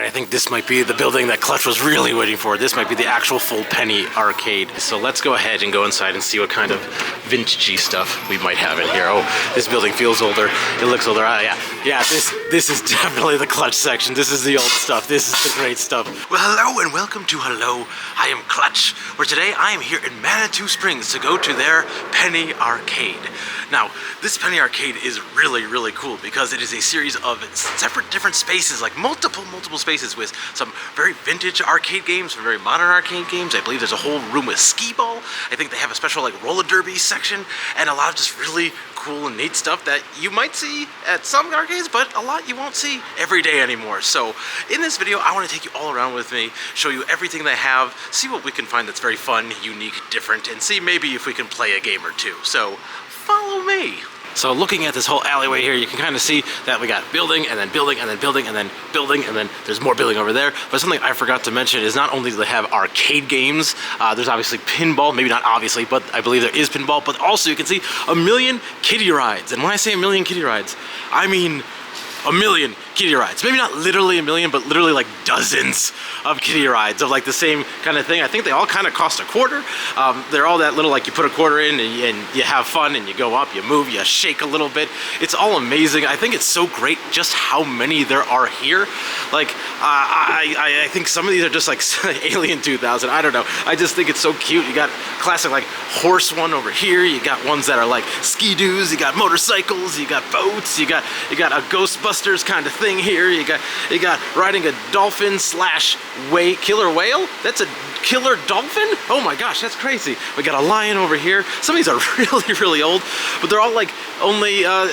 right, I think this might be the building that Clutch was really waiting for. This might be the actual full Penny arcade. So let's go ahead and go inside and see what kind of vintagey stuff we might have in here. Oh, this building feels older. It looks older. Yeah, this is definitely the Clutch section. This is the old stuff. This is the great stuff. Well, hello and welcome to Hello, I am Clutch, where today I am here in Manitou Springs to go to their Penny arcade. Now, this Penny arcade is really, really cool because it is a series of separate different spaces, like multiple spaces with some very vintage arcade games, some very modern arcade games. I believe there's a whole room with Skeeball. I think they have a special like roller derby section and a lot of just really cool and neat stuff that you might see at some arcades, but a lot you won't see every day anymore. So in this video, I want to take you all around with me, show you everything they have, see what we can find that's very fun, unique, different, and see maybe if we can play a game or two. So follow me. So looking at this whole alleyway here, you can kind of see that we got building and then building and then building and then building and then there's more building over there. But something I forgot to mention is not only do they have arcade games, there's obviously pinball, maybe not obviously, but I believe there is pinball, but also you can see a million kiddie rides. And when I say a million kiddie rides, I mean a million kiddie rides. Maybe not literally a million, but literally like dozens of kiddie rides of like the same kind of thing. I think they all kind of cost a quarter. They're all that little, like you put a quarter in and you have fun and you go up, you move, you shake a little bit. It's all amazing. I think it's so great just how many there are here. Like, I think some of these are just like Alien 2000. I don't know. I just think it's so cute. You got classic like horse one over here. You got ones that are like ski-doos. You got motorcycles. You got boats. You got a Ghostbusters kind of thing here. You got riding a dolphin slash killer whale. That's a killer dolphin? Oh my gosh, that's crazy. We got a lion over here. Some of these are really, really old, but they're all like only a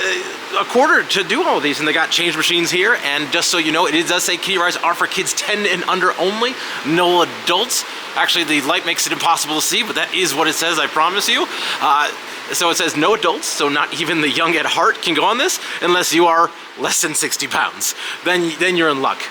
quarter to do all of these, and they got change machines here. And just so you know, it does say kiddie rides are for kids 10 and under only, no adults. Actually, the light makes it impossible to see, but that is what it says, I promise you. So it says no adults, so not even the young at heart can go on this unless you are less than 60 pounds. Then you're in luck.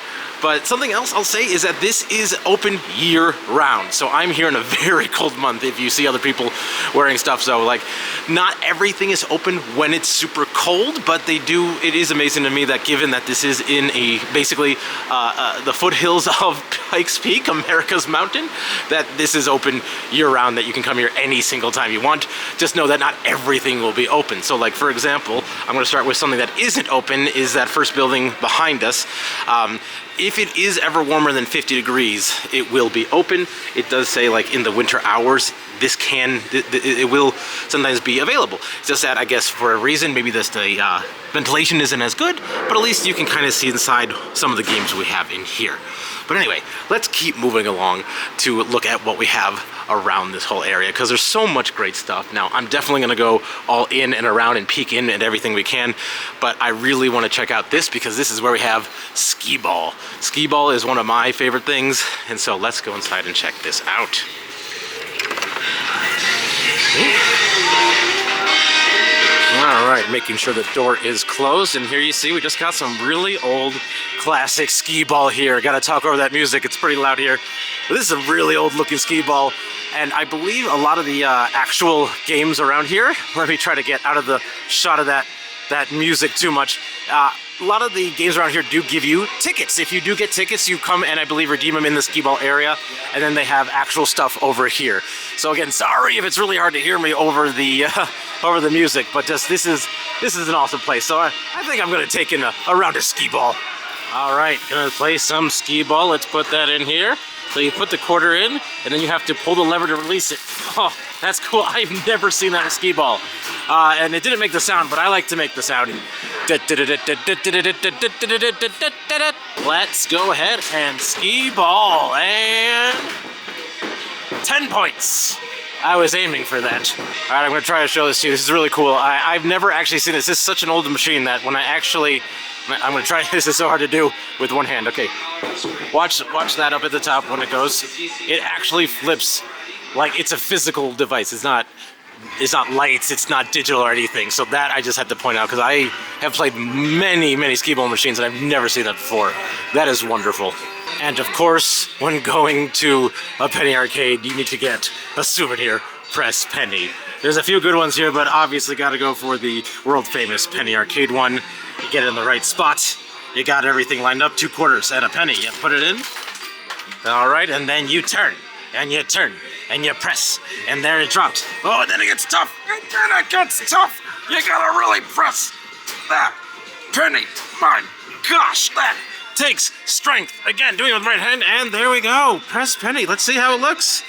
But something else I'll say is that this is open year round. So I'm here in a very cold month if you see other people wearing stuff. So like not everything is open when it's super cold, but it is amazing to me that given that this is in basically the foothills of Pikes Peak, America's mountain, that this is open year round, that you can come here any single time you want. Just know that not everything will be open. So like for example, I'm gonna start with something that isn't open, is that first building behind us. If it is ever warmer than 50 degrees, it will be open. It does say like in the winter hours, it will sometimes be available. It's just that I guess for a reason, maybe the ventilation isn't as good, but at least you can kind of see inside some of the games we have in here. But anyway, let's keep moving along to look at what we have around this whole area, because there's so much great stuff. Now, I'm definitely gonna go all in and around and peek in at everything we can, but I really wanna check out this because this is where we have Skeeball. Skeeball is one of my favorite things, and so let's go inside and check this out. All right, making sure the door is closed, and here you see we just got some really old classic Skeeball here. Gotta talk over that music, it's pretty loud here. But this is a really old looking Skeeball, and I believe a lot of the actual games around here, let me try to get out of the shot of that music too much. A lot of the games around here do give you tickets. If you do get tickets, you come and I believe redeem them in the Skeeball area, and then they have actual stuff over here. So again, sorry if it's really hard to hear me over the music, but just this is an awesome place. So I think I'm gonna take in a round of Skeeball. All right, gonna play some Skeeball. Let's put that in here. So you put the quarter in, and then you have to pull the lever to release it. Oh, that's cool. I've never seen that with Skeeball. And it didn't make the sound, but I like to make the sound. Let's go ahead and Skeeball, and 10 points. I was aiming for that. All right, I'm gonna try to show this to you. This is really cool. I've never actually seen this. This is such an old machine that when I'm gonna try, this is so hard to do with one hand. Okay, watch that up at the top when it goes. It actually flips like it's a physical device. It's not lights, it's not digital or anything. So that I just had to point out because I have played many Skeeball machines and I've never seen that before. That is wonderful. And of course, when going to a Penny arcade, you need to get a souvenir press penny. There's a few good ones here, but obviously got to go for the world famous Penny arcade one. You get it in the right spot, You got everything lined up, 2 quarters and a penny. You put it in. All right, and then you turn, and you turn, and you press, and there it drops. Oh, and then it gets tough, and then it gets tough. You gotta really press that penny. My gosh, that takes strength. Again, doing it with the right hand, and there we go. Press penny. Let's see how it looks.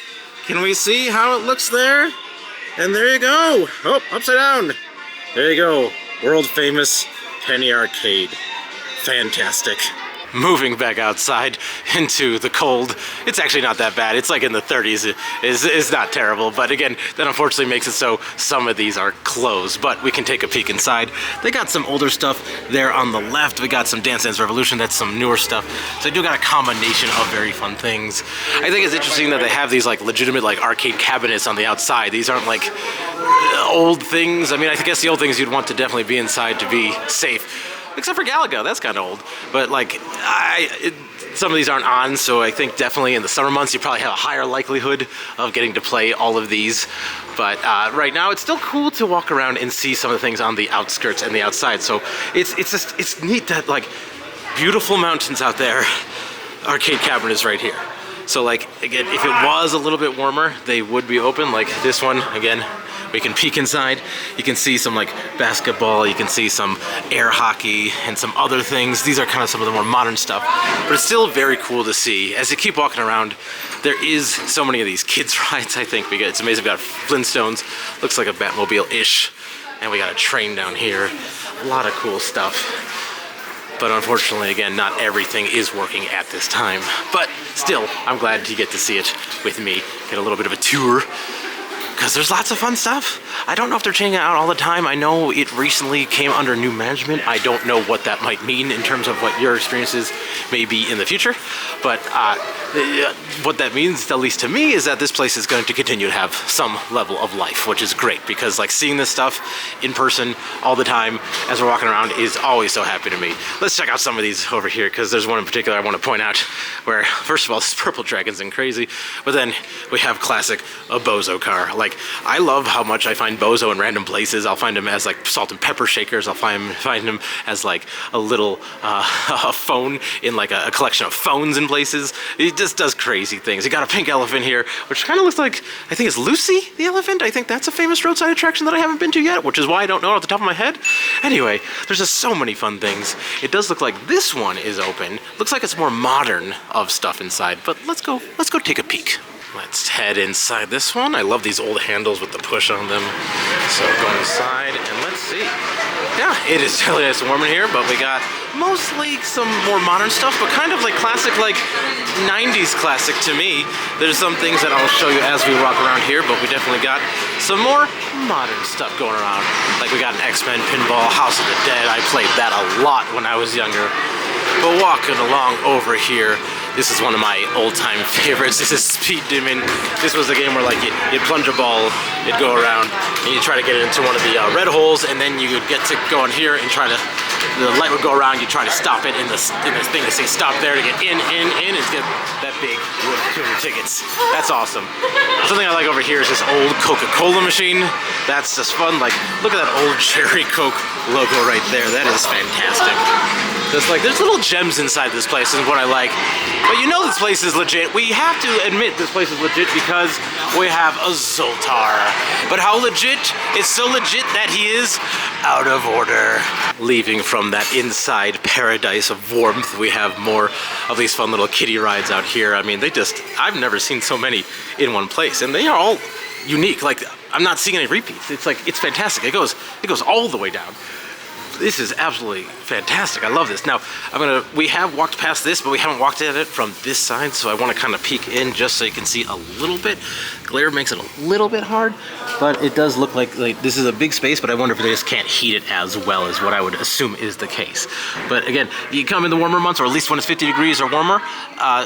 Can we see how it looks there? And there you go. Oh, upside down. There you go. World famous penny arcade. Fantastic. Moving back outside into the cold. It's actually not that bad. It's like in the 30s. It's not terrible, but again, that unfortunately makes it so some of these are closed, but we can take a peek inside. They got some older stuff there on the left. We got some Dance Dance Revolution. That's some newer stuff. So I do got a combination of very fun things. I think it's interesting that they have these like legitimate like arcade cabinets on the outside. These aren't like old things. I mean, I guess the old things you'd want to definitely be inside to be safe. Except for Galaga, that's kind of old. But like, some of these aren't on, so I think definitely in the summer months you probably have a higher likelihood of getting to play all of these. But right now it's still cool to walk around and see some of the things on the outskirts and the outside. So it's neat that like beautiful mountains out there, arcade cabinet is right here. So like again, if it was a little bit warmer, they would be open. Like this one again. We can peek inside. You can see some like basketball, you can see some air hockey and some other things. These are kind of some of the more modern stuff, but it's still very cool to see. As you keep walking around, there is so many of these kids rides, I think. It's amazing. We got Flintstones, looks like a Batmobile-ish, and we got a train down here. A lot of cool stuff. But unfortunately, again, not everything is working at this time. But still, I'm glad you get to see it with me. Get a little bit of a tour. Because there's lots of fun stuff. I don't know if they're changing it out all the time. I know it recently came under new management. I don't know what that might mean in terms of what your experiences may be in the future. But what that means, at least to me, is that this place is going to continue to have some level of life, which is great. Because like seeing this stuff in person all the time as we're walking around is always so happy to me. Let's check out some of these over here, because there's one in particular I want to point out where, first of all, this purple dragon's in crazy. But then we have classic, a Bozo car. Like, I love how much I find Bozo in random places. I'll find him as like salt and pepper shakers. I'll find him as like a little a phone in like a collection of phones in places. He just does crazy things. He got a pink elephant here, which kind of looks like, I think it's Lucy the elephant. I think that's a famous roadside attraction that I haven't been to yet, which is why I don't know off the top of my head. Anyway, there's just so many fun things. It does look like this one is open. Looks like it's more modern of stuff inside, but let's go take a peek. Let's head inside this one. I love these old handles with the push on them. So go inside and let's see. Yeah, it is really nice and warm in here, but we got mostly some more modern stuff, but kind of like classic, like 90s classic to me. There's some things that I'll show you as we walk around here, but we definitely got some more modern stuff going around. Like we got an X-Men pinball, House of the Dead. I played that a lot when I was younger. But walking along over here, this is one of my old-time favorites. This is Speed Demon. This was a game where like you'd plunge a ball, it'd go around, and you'd try to get it into one of the red holes, and then you would get to go in here and try to, the light would go around, you'd try to stop it in this thing to say stop there to get in, and get that big wood tickets. That's awesome. Something I like over here is this old Coca-Cola machine. That's just fun. Like, look at that old Cherry Coke logo right there. That is fantastic. Just like, there's little gems inside this place is what I like. But you know this place is legit. We have to admit this place is legit because we have a Zoltar. But how legit? It's so legit that he is out of order. Leaving from that inside paradise of warmth, we have more of these fun little kiddie rides out here. I mean, I've never seen so many in one place, and they are all unique. Like, I'm not seeing any repeats. It's like, it's fantastic. It goes all the way down. This is absolutely fantastic. I love this. Now, we have walked past this, but we haven't walked at it from this side, so I want to kind of peek in just so you can see a little bit. Glare makes it a little bit hard, but it does look like this is a big space, but I wonder if they just can't heat it as well as what I would assume is the case. But again, you come in the warmer months, or at least when it's 50 degrees or warmer,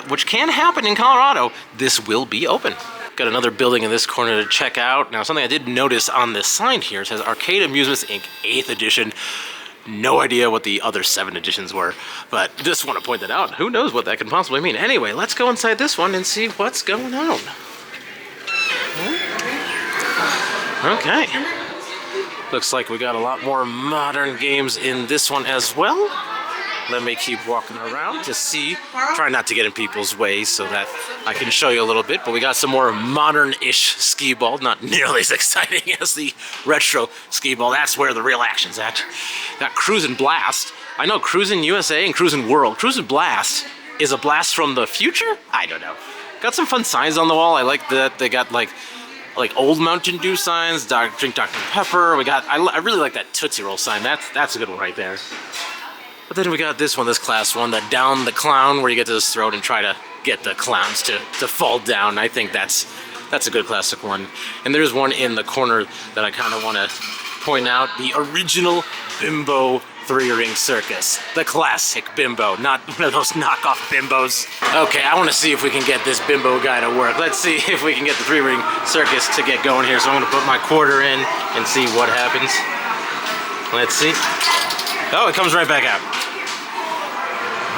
which can happen in Colorado, this will be open. Got another building in this corner to check out. Now, something I did notice on this sign here, it says Arcade Amusements Inc. 8th edition. No idea what the other 7 editions were, but just want to point that out. Who knows what that could possibly mean? Anyway, let's go inside this one and see what's going on. Okay. Looks like we got a lot more modern games in this one as well. let me keep walking around to see. Try not to get in people's way so that I can show you a little bit. But we got some more modern-ish Skeeball, not nearly as exciting as the retro Skeeball. That's where the real action's at. Got Cruisin' Blast. I know Cruisin' USA and Cruisin' World. Cruisin' Blast is a blast from the future? I don't know. Got some fun signs on the wall. I like that they got like old Mountain Dew signs, drink Dr. Pepper. We got, I really like that Tootsie Roll sign. That's a good one right there. But then we got this one, this class one, the Down the Clown, where you get to this throat and try to get the clowns to fall down. I think that's a good classic one. And there's one in the corner that I kind of want to point out, the original Bimbo three-ring circus. The classic Bimbo, not one of those knockoff Bimbos. Okay, I want to see if we can get this Bimbo guy to work. Let's see if we can get the three-ring circus to get going here. So I'm going to put my quarter in and see what happens. Let's see. Oh, it comes right back out.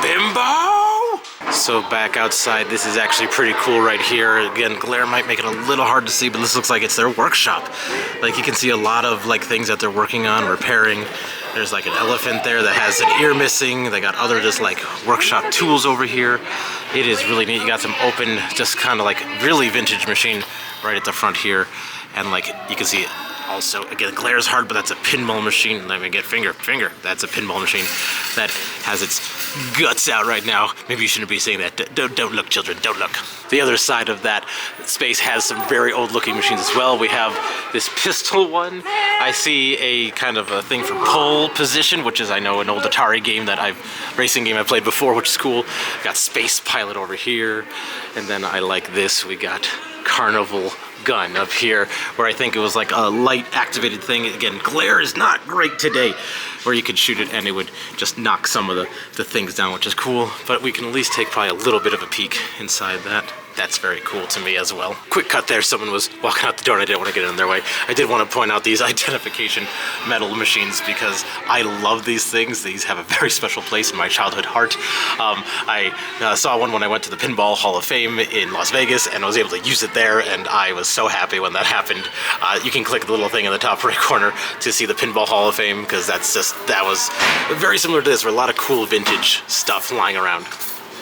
Bimbo! So back outside, this is actually pretty cool right here. Again, glare might make it a little hard to see, but this looks like it's their workshop. Like you can see a lot of like things that they're working on, repairing. There's like an elephant there that has an ear missing. They got other just like workshop tools over here. It is really neat. You got some open, just kind of like really vintage machine right at the front here. And like you can see it. Also, again, glare is hard, but that's a pinball machine. Let me get finger. That's a pinball machine that has its guts out right now. Maybe you shouldn't be saying that. Don't look, children, don't look. The other side of that space has some very old-looking machines as well. We have this pistol one. I see a kind of a thing for pole position, which is, I know, an old Atari game racing game I played before, which is cool. Got Space Pilot over here, and then I like this. We got Carnival gun up here, where I think it was like a light activated thing. Again, glare is not great today, where you could shoot it and it would just knock some of the things down, which is cool, but we can at least take probably a little bit of a peek inside that. That's very cool to me as well. Quick cut there, someone was walking out the door and I didn't want to get in their way. I did want to point out these identification metal machines because I love these things. These have a very special place in my childhood heart. I saw one when I went to the Pinball Hall of Fame in Las Vegas and I was able to use it there, and I was so happy when that happened. You can click the little thing in the top right corner to see the Pinball Hall of Fame, because that was very similar to this, where a lot of cool vintage stuff lying around.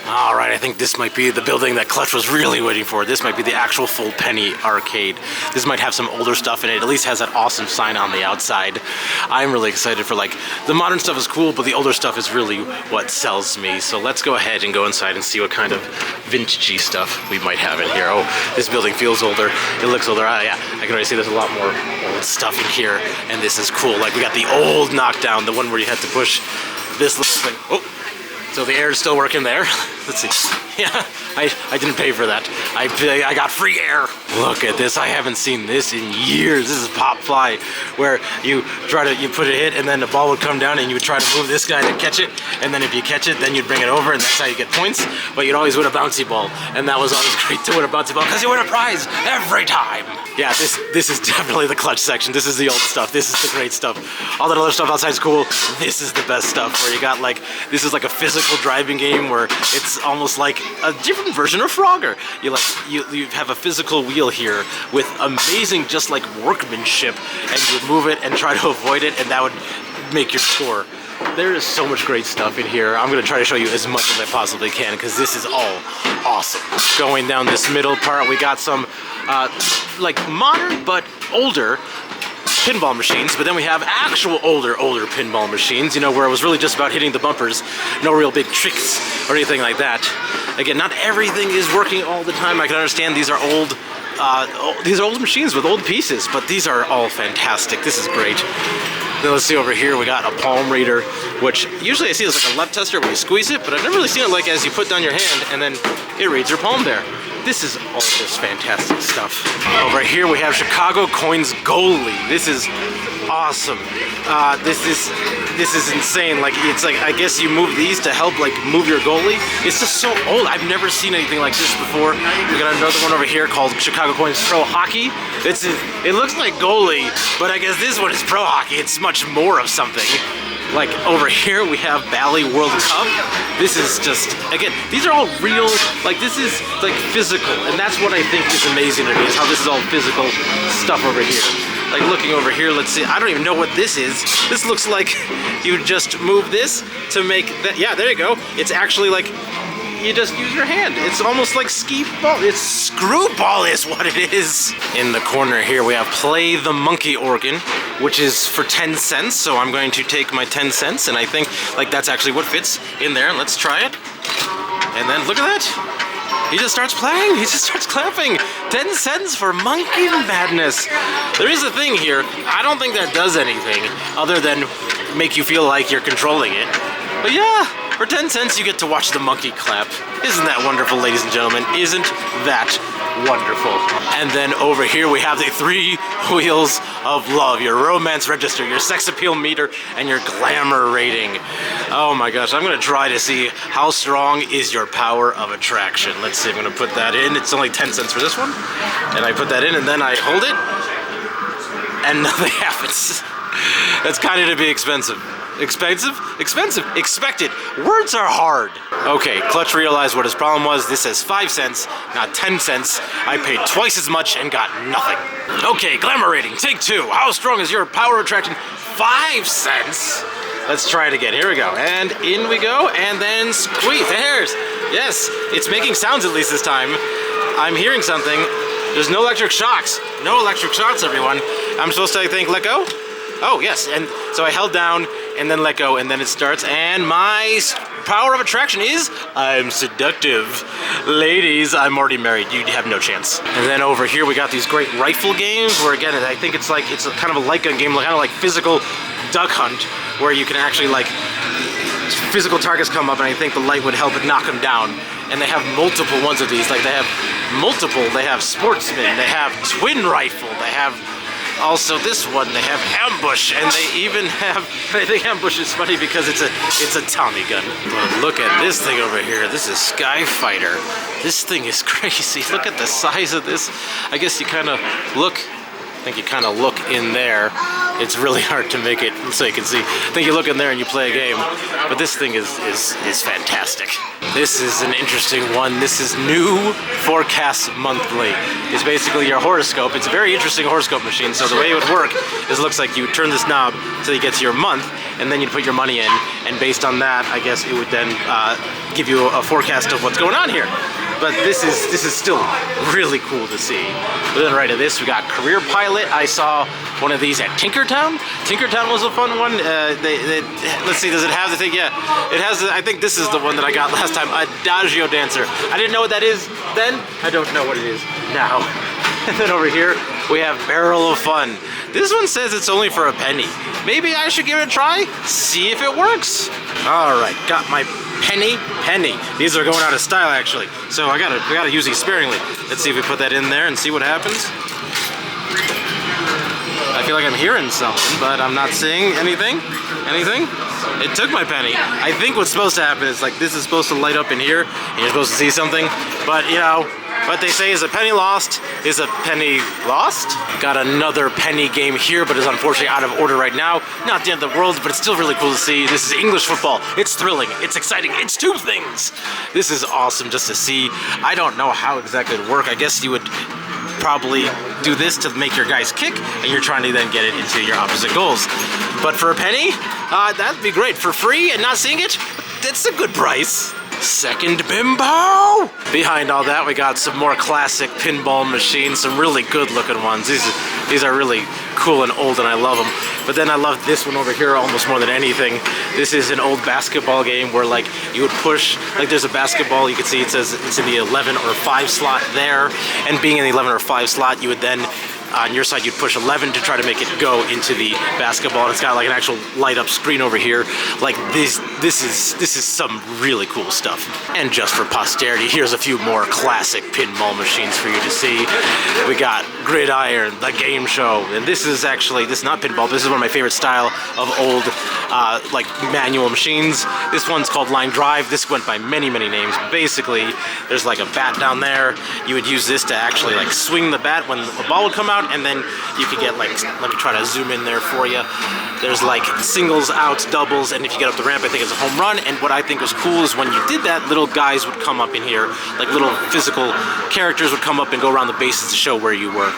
All right, I think this might be the building that Clutch was really waiting for. This might be the actual full penny arcade. This might have some older stuff in it. At least has that awesome sign on the outside. I'm really excited for, like, the modern stuff is cool, but the older stuff is really what sells me. So let's go ahead and go inside and see what kind of vintagey stuff we might have in here. Oh, this building feels older. It looks older. Ah, yeah, I can already see there's a lot more old stuff in here, and this is cool. Like, we got the old knockdown, the one where you had to push this little thing. Oh. So the air is still working there. Let's see. Yeah, I didn't pay for that. I got free air. Look at this. I haven't seen this in years. This is Pop Fly, where you put a hit and then the ball would come down and you would try to move this guy to catch it. And then if you catch it, then you'd bring it over and that's how you get points. But you'd always win a bouncy ball. And that was always great to win a bouncy ball because you win a prize every time. Yeah, this is definitely the Clutch section. This is the old stuff. This is the great stuff. All that other stuff outside is cool. This is the best stuff, where you got like, this is like a physical driving game where it's almost like a different version of Frogger. You have a physical wheel here with amazing just like workmanship, and you would move it and try to avoid it, and that would make your score. There is so much great stuff in here. I'm gonna try to show you as much as I possibly can because this is all awesome. Going down this middle part, we got some like modern but older pinball machines, but then we have actual older pinball machines, you know, where it was really just about hitting the bumpers, no real big tricks or anything like that. Again, not everything is working all the time. I can understand these are old machines with old pieces, but these are all fantastic. This is great. Then let's see over here, we got a palm reader, which usually I see as like a left tester when you squeeze it, but I've never really seen it like as you put down your hand and then it reads your palm there. This is all just fantastic stuff. Over here we have Chicago Coins Goalie. This is awesome. This is insane. Like, it's like, I guess you move these to help like move your goalie. It's just so old. I've never seen anything like this before. We got another one over here called Chicago Coins Pro Hockey. It looks like goalie, but I guess this one is pro hockey. It's much more of something. Like over here we have Bally World Cup. This is just, again, these are all real, like this is like physical, and that's what I think is amazing to me, is how this is all physical stuff over here. like looking over here, let's see, I don't even know what this is. This looks like you just move this to make that, yeah, there you go. It's actually like, you just use your hand. It's almost like Skeeball. It's Screwball is what it is. In the corner here, we have Play the Monkey Organ, which is for 10 cents. So I'm going to take my 10 cents, and I think like that's actually what fits in there. Let's try it. And then look at that. He just starts playing. He just starts clapping. 10 cents for monkey madness. There is a thing here. I don't think that does anything other than make you feel like you're controlling it. But yeah. For 10 cents, you get to watch the monkey clap. Isn't that wonderful, ladies and gentlemen? Isn't that wonderful? And then over here, we have the 3 wheels of love. Your romance register, your sex appeal meter, and your glamour rating. Oh my gosh, I'm gonna try to see how strong is your power of attraction. Let's see, I'm gonna put that in. It's only 10 cents for this one. And I put that in, and then I hold it, and nothing happens. That's kind of to be expensive. Expensive? Expensive. Expected. Words are hard. Okay, Clutch realized what his problem was. This says 5 cents, not 10 cents. I paid twice as much and got nothing. Okay, glamour rating, take 2. How strong is your power of attraction? 5 cents? Let's try it again. Here we go. And in we go, and then squeeze. There's. Yes, it's making sounds at least this time. I'm hearing something. There's no electric shocks. No electric shocks, everyone. I'm supposed to, I think, let go? Oh, yes, and so I held down and then let go, and then it starts, and my power of attraction is, I'm seductive. Ladies, I'm already married, you have no chance. And then over here we got these great rifle games, where again, I think it's like, it's kind of a light gun game, kind of like physical duck hunt, where you can actually like, physical targets come up, and I think the light would help it knock them down. And they have multiple ones of these, like they have multiple, they have sportsman, they have twin rifle, they have also this one, they have ambush, and they even have, I think ambush is funny because it's a Tommy gun. But look at this thing over here. This is Sky Fighter. This thing is crazy. Look at the size of this. I guess you kind of look, I think you kind of look in there. It's really hard to make it so you can see. I think you look in there and you play a game. But this thing is fantastic. This is an interesting one. This is New Forecast Monthly. It's basically your horoscope. It's a very interesting horoscope machine. So the way it would work is, it looks like you turn this knob till you get to your month, and then you put your money in, and based on that, I guess it would then give you a forecast of what's going on here. But this is still really cool to see. But then right at this, we got Career Pilot. I saw one of these at Tinkertown. Tinkertown was a fun one. Let's see, does it have the thing? Yeah, it has. I think this is the one that I got last time. Adagio Dancer. I didn't know what that is then. I don't know what it is now. And then over here, we have Barrel of Fun. This one says it's only for a penny. Maybe I should give it a try, see if it works. All right, got my penny. These are going out of style, actually. So I gotta use these sparingly. Let's see if we put that in there and see what happens. I feel like I'm hearing something, but I'm not seeing anything. Anything? It took my penny. I think what's supposed to happen is, like, this is supposed to light up in here, and you're supposed to see something. But, you know, what they say is a penny lost is a penny lost. Got another penny game here, but is unfortunately out of order right now. Not the end of the world, but it's still really cool to see. This is English football. It's thrilling. It's exciting. It's 2 things. This is awesome just to see. I don't know how exactly it would work. I guess you would probably do this to make your guys kick, and you're trying to then get it into your opposite goals. But for a penny, that'd be great. For free and not seeing it, that's a good price. Second bimbo! Behind all that, we got some more classic pinball machines, some really good looking ones. These are really cool and old, and I love them. But then I love this one over here almost more than anything. This is an old basketball game where, like, you would push, like, there's a basketball, you can see it says it's in the 11 or 5 slot there, and being in the 11 or 5 slot, you would then on your side, you'd push 11 to try to make it go into the basketball, and it's got like an actual light up screen over here. Like this is some really cool stuff. And just for posterity, here's a few more classic pinball machines for you to see. We got Gridiron, the game show, and this is not pinball. This is one of my favorite style of old like manual machines. This one's called Line Drive. This went by many names. Basically, there's like a bat down there. You would use this to actually like swing the bat when a ball would come out, and then you could get like, let me try to zoom in there for you. There's like singles, outs, doubles, and if you get up the ramp, I think it's a home run. And what I think was cool is when you did that, little guys would come up in here, like little physical characters would come up and go around the bases to show where you were.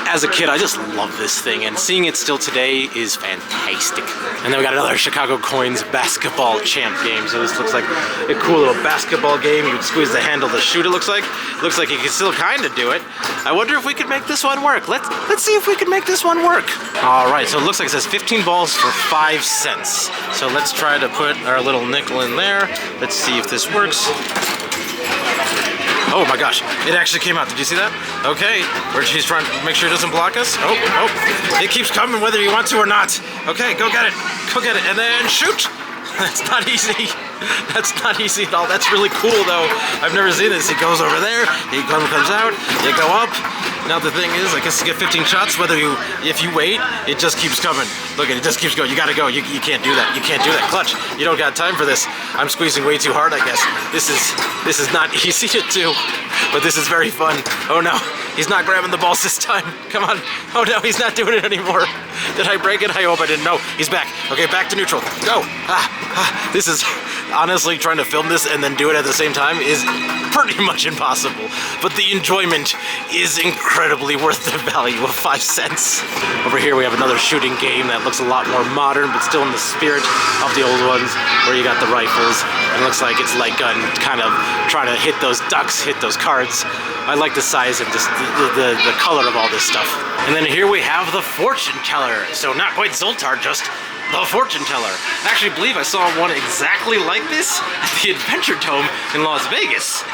as a kid, I just love this thing, and seeing it still today is fantastic. And then we got another Chicago Coins basketball champ game. So this looks like a cool little basketball game. You would squeeze the handle to shoot, it looks like. Looks like you can still kind of do it. I wonder if we could make this one work. Let's see if we can make this one work. All right, so it looks like it says 15 balls for 5 cents. So let's try to put our little nickel in there. Let's see if this works. Oh my gosh, it actually came out. Did you see that? Okay, where she's trying to make sure it doesn't block us. Oh, it keeps coming whether you want to or not. Okay, go get it. Go get it, and then shoot. That's not easy. That's not easy at all. That's really cool though. I've never seen this. He goes over there, he comes out, you go up. Now the thing is, I guess you get 15 shots, if you wait, it just keeps coming. Look at it, just keeps going. You gotta go. You can't do that. You can't do that. Clutch. You don't got time for this. I'm squeezing way too hard, I guess. This is not easy to do, but this is very fun. Oh no, he's not grabbing the balls this time. Come on. Oh no, he's not doing it anymore. Did I break it? I hope I didn't. No, he's back. Okay, back to neutral. Go. This is honestly trying to film this and then do it at the same time is pretty much impossible, but the enjoyment is incredibly worth the value of 5 cents. Over here we have another shooting game that looks a lot more modern, but still in the spirit of the old ones, where you got the rifles. It looks like it's light gun, kind of trying to hit those ducks, hit those cards. I like the size and just the color of all this stuff. And then here we have the fortune teller. So not quite Zoltar, just the fortune teller. I actually believe I saw one exactly like this at the Adventure Dome in Las Vegas.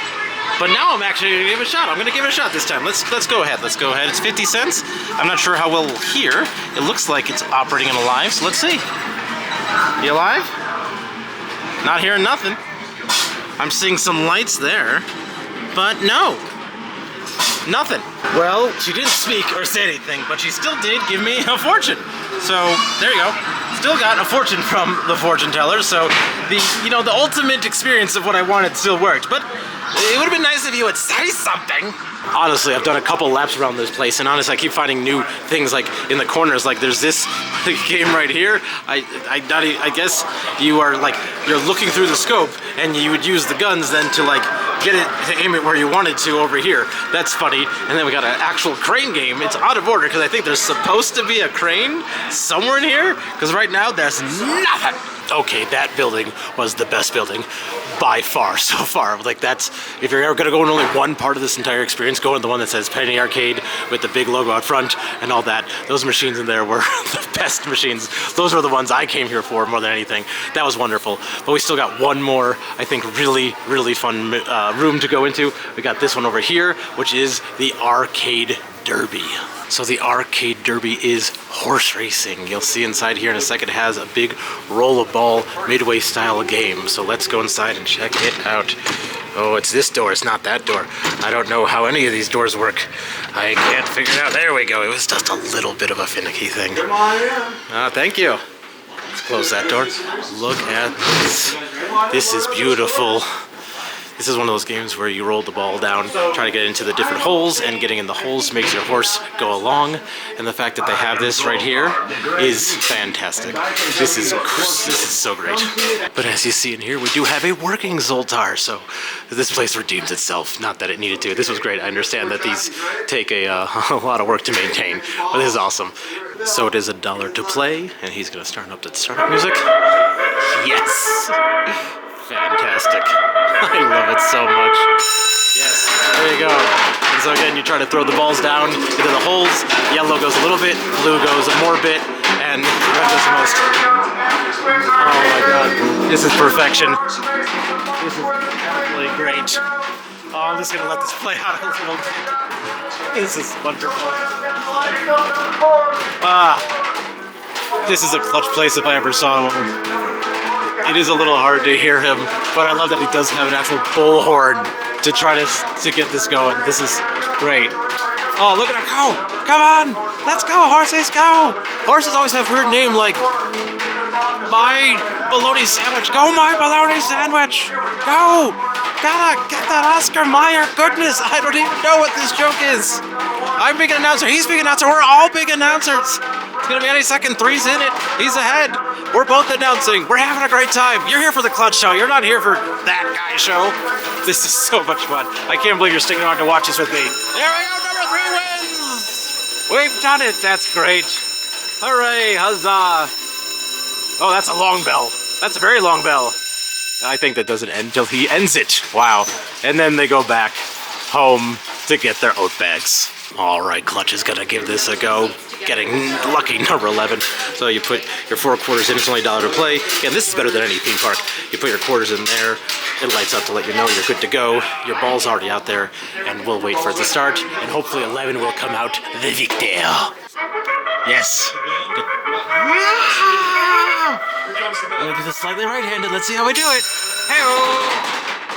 But now I'm actually gonna give it a shot. I'm gonna give it a shot this time. Let's go ahead. Let's go ahead. It's 50 cents. I'm not sure how well we'll hear. It looks like it's operating and alive, so let's see. You alive? Not hearing nothing. I'm seeing some lights there, but no. Nothing. Well, she didn't speak or say anything, but she still did give me a fortune. So there you go. Still got a fortune from the fortune teller. So the ultimate experience of what I wanted still worked. But it would have been nice if you would say something. Honestly, I've done a couple laps around this place, and honestly, I keep finding new things like in the corners. Like there's this game right here. I guess you're looking through the scope, and you would use the guns then to get it to aim it where you wanted to over here. That's funny. And then we got an actual crane game. It's out of order because I think there's supposed to be a crane somewhere in here, because right now there's nothing. Okay, that building was the best building by far so far. That's, if you're ever gonna go in only one part of this entire experience, go in the one that says Penny Arcade with the big logo out front and all that. Those machines in there were the best machines. Those were the ones I came here for more than anything. That was wonderful. But we still got one more, I think, really, really fun room to go into. We got this one over here, which is the Arcade Derby. So the Arcade Derby is horse racing. You'll see inside here in a second, it has a big roll-a-ball midway style game. So let's go inside and check it out. Oh, it's this door, it's not that door. I don't know how any of these doors work. I can't figure it out. There we go. It was just a little bit of a finicky thing. Thank you. Let's close that door. Look at this. This is beautiful. This is one of those games where you roll the ball down, try to get into the different holes, and getting in the holes makes your horse go along. And the fact that they have this right here is fantastic. This is so great. But as you see in here, we do have a working Zoltar, so this place redeems itself. Not that it needed to. This was great. I understand that these take a lot of work to maintain, but this is awesome. So it is $1 to play, and he's gonna start up the startup music. Yes! Fantastic. I love it so much. Yes, there you go. And so again, you try to throw the balls down into the holes. Yellow goes a little bit, blue goes more bit, and red goes the most. Oh my god, this is perfection. This is absolutely great. Oh, I'm just gonna let this play out a little bit. This is wonderful. This is a clutch place if I ever saw one. It is a little hard to hear him, but I love that he does have an actual bullhorn to try to get this going. This is great. Oh, look at her go! Come on! Let's go, horses, go! Horses always have a weird name like my bologna sandwich. Go, my bologna sandwich! Go! Gotta get that Oscar Mayer goodness! I don't even know what this joke is. I'm big announcer, he's big announcer, we're all big announcers. It's gonna be any second, 3's in it. He's ahead. We're both announcing. We're having a great time. You're here for the clutch show. You're not here for that guy show. This is so much fun. I can't believe you're sticking around to watch this with me. There we go, number 3 wins! We've done it. That's great. Hooray, huzzah. Oh, that's a long bell. That's a very long bell. I think that doesn't end till he ends it. Wow. And then they go back home to get their oat bags. All right, Clutch is gonna give this a go. Getting lucky number 11. So you put your 4 quarters in, it's only $1 to play. Again, this is better than any theme park. You put your quarters in there, it lights up to let you know you're good to go. Your ball's already out there, and we'll wait for it to start, and hopefully 11 will come out the victor. Yes. I'm gonna do this slightly right-handed. Let's see how we do it. Hey-oh.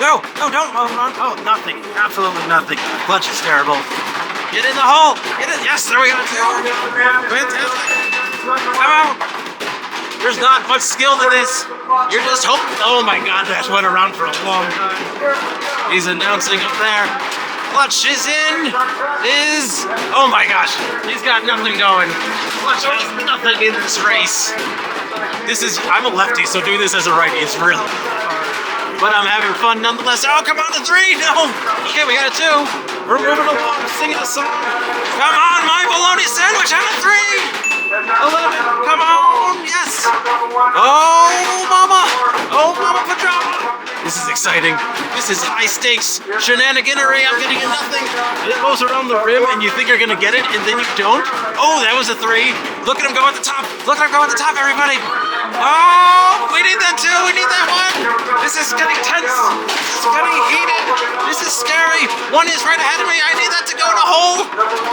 No, don't move on. Oh, nothing. Absolutely nothing. Clutch is terrible. Get in the hole! Get in! Yes, there we go! Fantastic! Come on! There's not much skill to this. You're just hoping. Oh my god, that went around for a long time. He's announcing up there. Clutch is in. Oh my gosh, he's got nothing going. Clutch has nothing in this race. I'm a lefty, so doing this as a righty is really hard. But I'm having fun nonetheless. Oh, come on, the 3! No! Okay, we got a 2. We're moving along, singing a song. Come on, my bologna sandwich on a 3! 11, come on, yes! Oh, mama! Oh, mama pajama! This is exciting. This is high stakes shenaniganery. I'm getting a nothing. It goes around the rim and you think you're gonna get it and then you don't. Oh, that was a 3. Look at him go at the top. Look at him go at the top, everybody. Oh, we need that 2. We need that 1. This is getting tense. This is getting heated. This is scary. 1 is right ahead of me. I need that to go in a hole.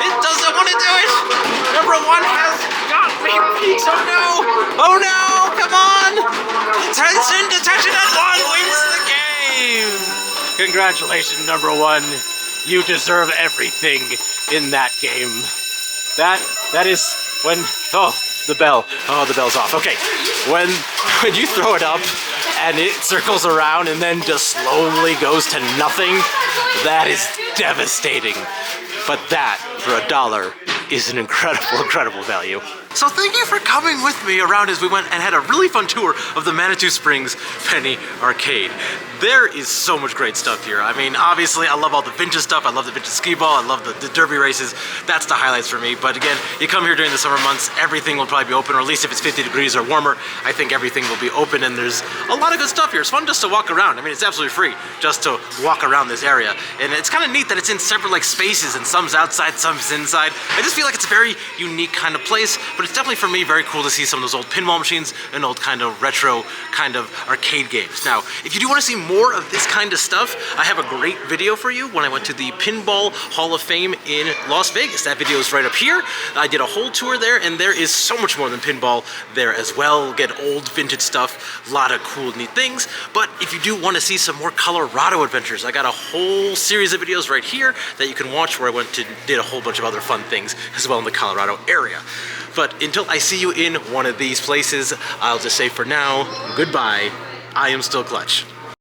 It doesn't want to do it. Number 1 has got me beat. Oh no. Oh no. Come on. Detention at 1 wins the game. Congratulations, number 1. You deserve everything in that game. That is when, the bell. Oh, the bell's off. Okay, when you throw it up and it circles around and then just slowly goes to nothing, that is devastating. But that, for $1, is an incredible value. So thank you for coming with me around as we went and had a really fun tour of the Manitou Springs Penny Arcade. There is so much great stuff here. I mean, obviously, I love all the vintage stuff. I love the vintage Skeeball. I love the derby races. That's the highlights for me. But again, you come here during the summer months, everything will probably be open, or at least if it's 50 degrees or warmer, I think everything will be open, and there's a lot of good stuff here. It's fun just to walk around. I mean, it's absolutely free just to walk around this area. And it's kind of neat that it's in separate spaces, and some's outside, some's inside. I just feel like it's a very unique kind of place, but it's definitely for me very cool to see some of those old pinball machines and old kind of retro kind of arcade games. Now, if you do want to see more of this kind of stuff, I have a great video for you when I went to the Pinball Hall of Fame in Las Vegas. That video is right up here. I did a whole tour there, and there is so much more than pinball there as well. Get old vintage stuff, a lot of cool, neat things. But if you do want to see some more Colorado adventures, I got a whole series of videos right here that you can watch where I went to did a whole bunch of other fun things as well in the Colorado area. But until I see you in one of these places, I'll just say for now, goodbye. I am still Clutch.